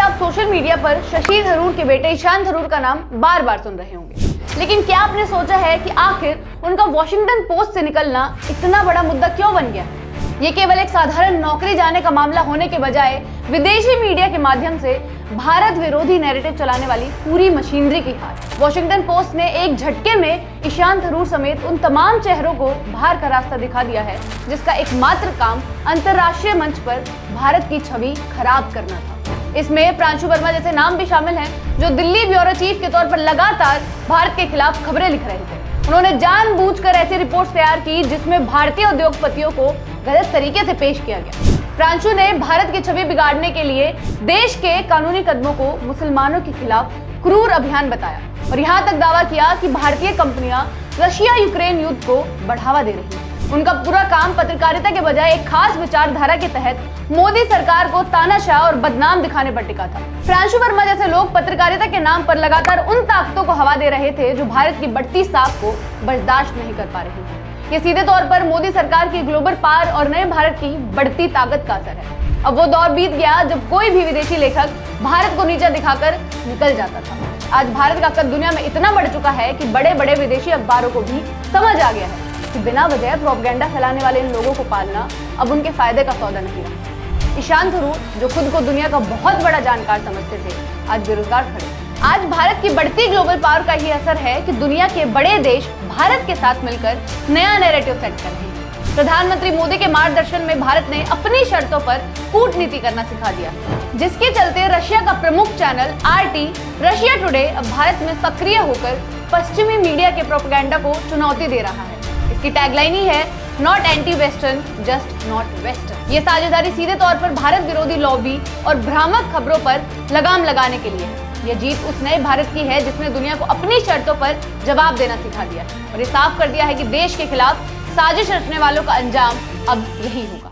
आप social media पर शशि थरूर के बेटे ईशान थरूर का नाम बार बार सुन रहे होंगे, लेकिन क्या आपने सोचा है कि आखिर उनका वॉशिंगटन पोस्ट से निकलना इतना बड़ा मुद्दा क्यों बन गया? ये केवल एक साधारण नौकरी जाने का मामला होने के बजाय विदेशी मीडिया के माध्यम से भारत विरोधी नैरेटिव चलाने वाली पूरी मशीनरी की हार। वॉशिंगटन पोस्ट ने एक झटके में ईशान थरूर समेत उन तमाम चेहरों को बाहर का रास्ता दिखा दिया है जिसका एकमात्र काम अंतर्राष्ट्रीय मंच पर भारत की छवि खराब करना था। इसमें प्रांशु वर्मा जैसे नाम भी शामिल हैं जो दिल्ली ब्यूरो चीफ के तौर पर लगातार भारत के खिलाफ खबरें लिख रहे थे। उन्होंने जानबूझकर ऐसी रिपोर्ट्स तैयार की जिसमें भारतीय उद्योगपतियों को गलत तरीके से पेश किया गया। प्रांशु ने भारत की छवि बिगाड़ने के लिए देश के कानूनी कदमों को मुसलमानों के खिलाफ क्रूर अभियान बताया और यहाँ तक दावा किया कि भारतीय कंपनियां रशिया यूक्रेन युद्ध को बढ़ावा दे रही हैं। उनका पूरा काम पत्रकारिता के बजाय एक खास विचारधारा के तहत मोदी सरकार को तानाशाह और बदनाम दिखाने पर टिका था। प्रांशु वर्मा जैसे लोग पत्रकारिता के नाम पर लगातार उन ताकतों को हवा दे रहे थे जो भारत की बढ़ती साख को बर्दाश्त नहीं कर पा रही है। ये सीधे तौर पर मोदी सरकार की ग्लोबल पावर और नए भारत की बढ़ती ताकत का असर है। अब वो दौर बीत गया जब कोई भी विदेशी लेखक भारत को नीचा दिखाकर निकल जाता था। आज भारत का कद दुनिया में इतना बढ़ चुका है कि बड़े बड़े विदेशी अखबारों को भी समझ आ गया है कि बिना वजह प्रोपेगेंडा फैलाने वाले इन लोगों को पालना अब उनके फायदे का सौदा नहीं रहा। ईशान थरूर जो खुद को दुनिया का बहुत बड़ा जानकार समझते थे, आज बेरोजगार खड़े। आज भारत की बढ़ती ग्लोबल पावर का ही असर है कि दुनिया के बड़े देश भारत के साथ मिलकर नया नैरेटिव सेट कर रहे हैं। प्रधानमंत्री मोदी के मार्गदर्शन में भारत ने अपनी शर्तों पर कूटनीति करना सिखा दिया, जिसके चलते रशिया का प्रमुख चैनल RT रशिया टुडे अब भारत में सक्रिय होकर पश्चिमी मीडिया के प्रोपेगेंडा को चुनौती दे रहा है। इसकी टैगलाइन ही है not anti western, just not western. ये साझेदारी सीधे तौर पर भारत विरोधी लॉबी और भ्रामक खबरों पर लगाम लगाने के लिए है। यह जीत उस नए भारत की है जिसने दुनिया को अपनी शर्तों पर जवाब देना सिखा दिया और ये साफ कर दिया है कि देश के खिलाफ साजिश रचने वालों का अंजाम अब यही होगा।